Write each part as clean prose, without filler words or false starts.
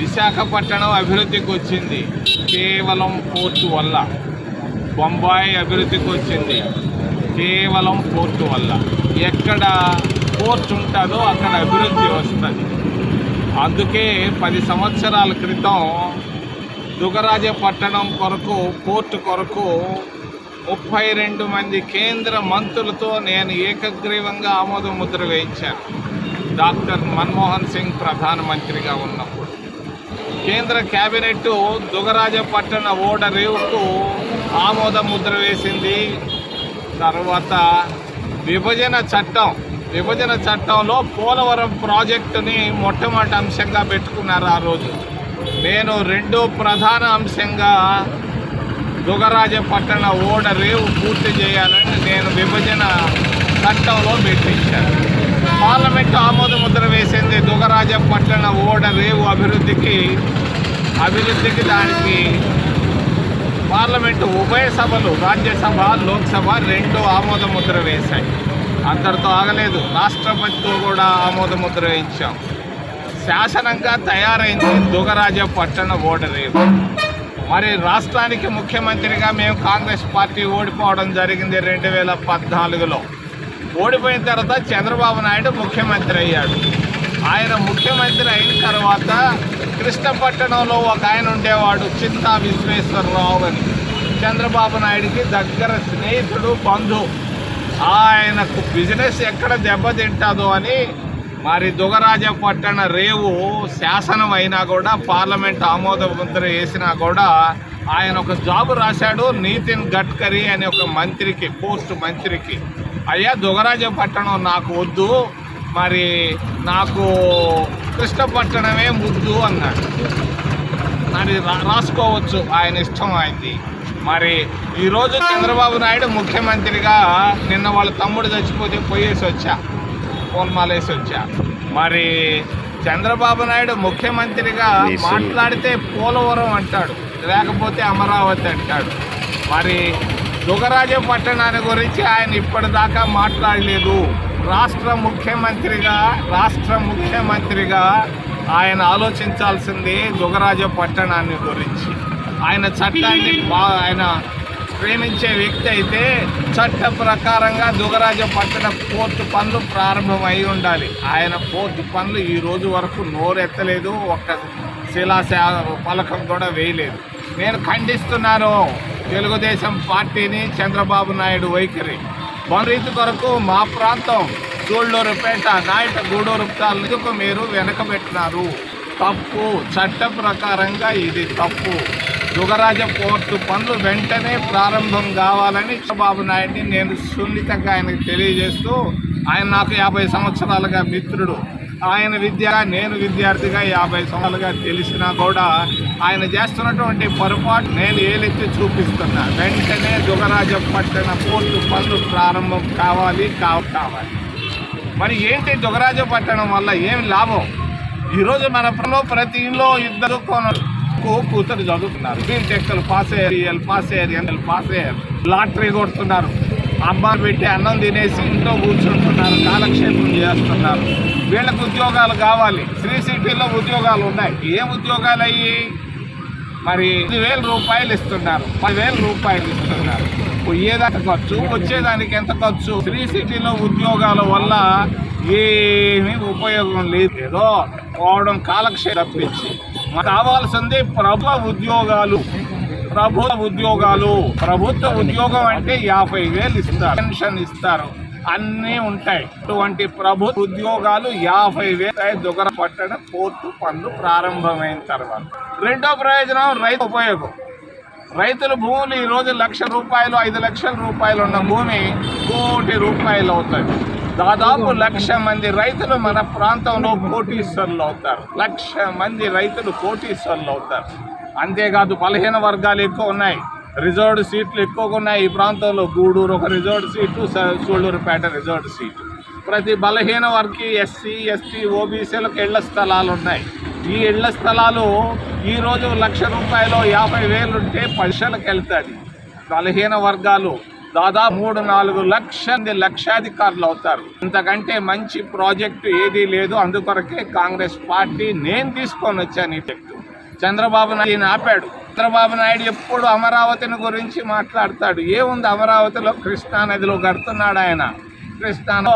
విశాఖపట్నం అభివృద్ధికి వచ్చింది కేవలం పోర్టు వల్ల. బొంబాయి అభివృద్ధికి వచ్చింది కేవలం పోర్టు వల్ల. ఎక్కడ పోర్టు ఉంటుందో అక్కడ అభివృద్ధి వస్తుంది. అందుకే 10 సంవత్సరాల క్రితం దుగరాజపట్టణం కొరకు, పోర్టు కొరకు 32 మంది కేంద్ర మంత్రులతో నేను ఏకగ్రీవంగా ఆమోద ముద్ర వేయించాను. డాక్టర్ మన్మోహన్ సింగ్ ప్రధానమంత్రిగా ఉన్నప్పుడు కేంద్ర క్యాబినెట్ దుగరాజపట్టణ ఓడరేవుకు ఆమోద ముద్ర వేసింది. తర్వాత విభజన చట్టంలో పోలవరం ప్రాజెక్టుని మొట్టమొదటి అంశంగా పెట్టుకున్నారు. ఆ రోజు నేను రెండో ప్రధాన అంశంగా దుగరాజపట్టణ ఓడరేవు పూర్తి చేయాలని నేను విభజన చట్టంలో పెట్టించాను. పార్లమెంటు ఆమోద ముద్ర వేసింది దుగరాజపట్టణ ఓడరేవు అభివృద్ధికి. దానికి పార్లమెంటు ఉభయ సభలు, రాజ్యసభ, లోక్సభ 2 ఆమోద ముద్ర వేశాయి. అందరితో ఆగలేదు, రాష్ట్రపతితో కూడా ఆమోద ముద్ర వేయించాం. శాసనంగా తయారైంది దుగరాజపట్టణ ఓడరేవు. మరి రాష్ట్రానికి ముఖ్యమంత్రిగా మేము కాంగ్రెస్ పార్టీ ఓడిపోవడం జరిగింది 2014లో. ఓడిపోయిన తర్వాత చంద్రబాబు నాయుడు ముఖ్యమంత్రి అయ్యాడు. ఆయన ముఖ్యమంత్రి అయిన తర్వాత కృష్ణపట్టణంలో ఒక ఆయన ఉండేవాడు, చింతా విశ్వేశ్వరరావు అని. చంద్రబాబు నాయుడికి దగ్గర స్నేహితుడు, బంధువు. ఆయనకు బిజినెస్ ఎక్కడ దెబ్బతింటుందో అని మరి దుగరాజపట్టణ రేవు శాసనం అయినా కూడా, పార్లమెంట్ ఆమోద ముద్ర వేసినా కూడా ఆయన ఒక జాబు రాశాడు నితిన్ గడ్కరీ అనే ఒక మంత్రికి, పోస్ట్ మంత్రికి. అయ్యా దుగరాజపట్టణం నాకు వద్దు, మరి నాకు కృష్ణపట్టణమే ముద్దు అన్నాడు. మరి రాసుకోవచ్చు, ఆయన ఇష్టం అయింది. మరి ఈరోజు చంద్రబాబు నాయుడు ముఖ్యమంత్రిగా, నిన్న వాళ్ళ తమ్ముడు చచ్చిపోతే పోయేసి వచ్చా, పూలమాలేసి వచ్చా. మరి చంద్రబాబు నాయుడు ముఖ్యమంత్రిగా మాట్లాడితే పోలవరం అంటాడు, లేకపోతే అమరావతి అంటాడు. మరి దుగరాజపట్టణాన్ని గురించి ఆయన ఇప్పటిదాకా మాట్లాడలేదు. రాష్ట్ర ముఖ్యమంత్రిగా ఆయన ఆలోచించాల్సింది దుగరాజపట్టణాన్ని గురించి. ఆయన చట్టాన్ని ఆయన ప్రేమించే వ్యక్తి అయితే చట్ట ప్రకారంగా దుగరాజపట్టణ పోర్టు పనులు ప్రారంభమై ఉండాలి. ఆయన పోర్టు పనులు ఈ రోజు వరకు నోరెత్తలేదు, ఒక్క పలకం కూడా వేయలేదు. నేను ఖండిస్తున్నాను తెలుగుదేశం పార్టీని, చంద్రబాబు నాయుడు వైఖరి. రీతి కొరకు మా ప్రాంతం సూళ్ళూరుపేట, నాయట, గూడూరు ప్రాంతాలకు మీరు వెనకబెట్టినారు. తప్పు, చట్ట ప్రకారంగా ఇది తప్పు. దుగరాజ పోర్టు పనులు వెంటనే ప్రారంభం కావాలని చంద్రబాబు నాయుడిని నేను సున్నితంగా ఆయనకు తెలియజేస్తూ, ఆయన నాకు 50 సంవత్సరాలుగా మిత్రుడు. ఆయన నేను విద్యార్థిగా 50 సంవత్సరాలుగా తెలిసినా కూడా ఆయన చేస్తున్నటువంటి పొరపాటు నేను ఏలెత్తి చూపిస్తున్నా. వెంటనే దుగరాజపట్టణ పోర్టు పనులు ప్రారంభం కావాలి. మరి ఏంటి దుగరాజపట్టణం వల్ల ఏం లాభం? ఈరోజు మన ప్రతి ఇంట్లో ఇద్దరు కూతురు చదువుతున్నారు, బీటెక్లు పాస్ అయ్యారు, లాటరీ కొడుతున్నారు, అమ్మాయి పెట్టి అన్నం తినేసి ఇంట్లో కూర్చుంటున్నారు, కాలక్షేపం చేస్తున్నారు. వీళ్ళకు ఉద్యోగాలు కావాలి. శ్రీ సిటీలో ఉద్యోగాలు ఉన్నాయి. ఏం ఉద్యోగాలు అయ్యి? మరి 5,000 రూపాయలు ఇస్తున్నారు, 10,000 రూపాయలు ఇస్తున్నారు. పోయేదానికి ఖర్చు, వచ్చేదానికి ఎంత ఖర్చు? శ్రీ సిటీలో ఉద్యోగాల వల్ల ఏమీ ఉపయోగం లేదు. ఏదో పోవడం, కాలక్షేపం తప్పించి. కావాల్సింది ప్రభుత్వ ఉద్యోగం అంటే 50,000 ఇస్తారు, పెన్షన్ ఇస్తారు, అన్నీ ఉంటాయి. అటువంటి ప్రభుత్వ ఉద్యోగాలు 50,000 దుగరాజపట్టణ పోర్టు పనులు ప్రారంభమైన తర్వాత. రెండో ప్రయోజనం రైతు ఉపయోగం. రైతుల భూములు ఈరోజు 1,00,000 రూపాయలు, 5 లక్షల రూపాయలు ఉన్న భూమి 1 కోటి రూపాయలు అవుతుంది. దాదాపు 1,00,000 మంది రైతులు మన ప్రాంతంలో కోటీశ్వరులు అవుతారు. 1,00,000 మంది రైతులు కోటీశ్వరులు అవుతారు. అంతేకాదు బలహీన వర్గాలు ఎక్కువ ఉన్నాయి, రిజర్వ్డ్ సీట్లు ఎక్కువగా ఉన్నాయి. ఈ ప్రాంతంలో గూడూరు ఒక reserved seat, Sullurpeta reserved seat. ప్రతి బలహీన వర్గీ ఎస్సీ, ఎస్టీ, ఓబీసీలకు ఇళ్ల స్థలాలు ఉన్నాయి. ఈ ఇళ్ల స్థలాలు ఈరోజు 1,00,000 రూపాయలు 50,000 ఉంటే 10 లక్షలకు వెళ్తుంది. బలహీన వర్గాలు దాదాపు 3-4 లక్షాధికారులు అవుతారు. ఇంతకంటే మంచి ప్రాజెక్టు ఏదీ లేదు. అందుకొరకే కాంగ్రెస్ పార్టీ నేను తీసుకొని వచ్చాను ఈ టెక్టు. చంద్రబాబు నాయుడు ఆపాడు. చంద్రబాబు నాయుడు ఎప్పుడు అమరావతిని గురించి మాట్లాడతాడు. ఏముంది అమరావతిలో? కృష్ణా నదిలో కడుతున్నాడు ఆయన, కృష్ణాలో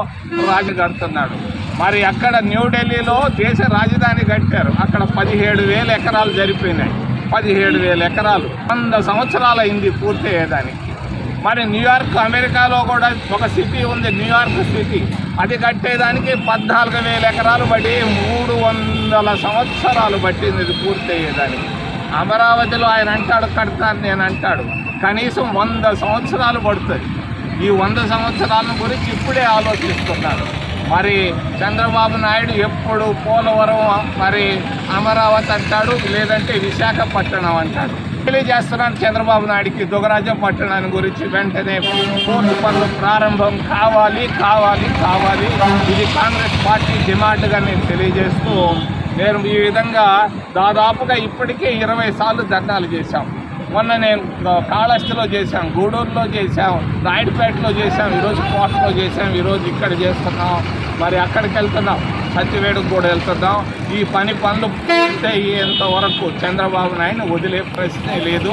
రాజు కడుతున్నాడు. మరి అక్కడ న్యూఢిల్లీలో దేశ రాజధాని కట్టారు. అక్కడ 17,000 ఎకరాలు జరిపోయినాయి. 17,000 ఎకరాలు 100 సంవత్సరాలు అయింది పూర్తయ్యేదానికి. మరి న్యూయార్క్, అమెరికాలో కూడా ఒక సిటీ ఉంది, న్యూయార్క్ సిటీ. అది కట్టేదానికి 14,000 ఎకరాలు పడి 300 సంవత్సరాలు పట్టింది ఇది పూర్తయ్యేదానికి. అమరావతిలో ఆయన అంటాడు కడతాను, నేను అంటాడు కనీసం 100 సంవత్సరాలు పడుతుంది. ఈ 100 సంవత్సరాల గురించి ఇప్పుడే ఆలోచిస్తున్నాడు. మరి చంద్రబాబు నాయుడు ఎప్పుడు పోలవరం, మరి అమరావతి అంటాడు, లేదంటే విశాఖపట్నం అంటాడు. తెలియజేస్తున్నాను చంద్రబాబు నాయుడికి దుగ్గరాజం పట్టణాన్ని గురించి వెంటనే పూర్తి పనులు ప్రారంభం కావాలి. ఇది కాంగ్రెస్ పార్టీ డిమాండ్గా నేను తెలియజేస్తూ, నేను ఈ విధంగా దాదాపుగా ఇప్పటికే 20 సార్లు ధర్నాలు చేశాం. మొన్న నేను కాళహస్తిలో చేశాం, గూడూరులో చేశాం, రాయుడుపేటలో చేశాం, ఈరోజు కోటలో చేశాం, ఈరోజు ఇక్కడ చేస్తున్నాం. మరి అక్కడికి వెళ్తున్నాం, సత్యవేడుకు కూడా వెళ్తున్నాం. ఈ పనులు పూర్తయ్యేంత వరకు చంద్రబాబు నాయుడు వదిలే ప్రశ్నే లేదు.